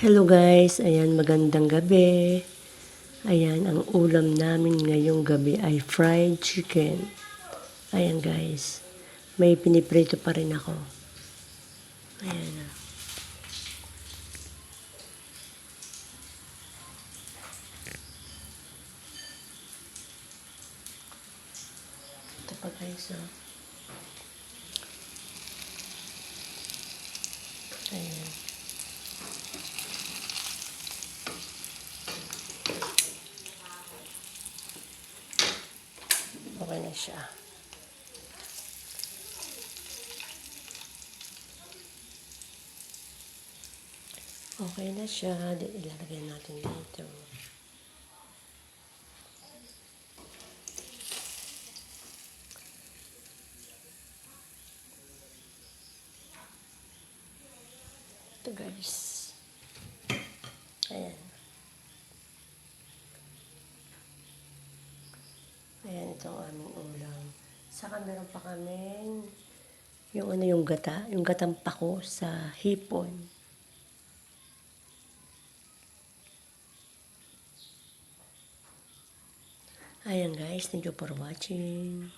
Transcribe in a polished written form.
Hello guys, ayan magandang gabi. Ayan, ang ulam namin ngayong gabi ay fried chicken. Ayan guys, may piniprito pa rin ako. Ayan. Ito pa guys, oh. Ayan. Okay na siya. Okay na siya. Ilalagay natin dito. Ito guys. Ayan. Ayan, ito ang aming ulam. Saka meron pa kaming yung gata, yung gatang pako sa hipon. Ayan guys, thank you for watching.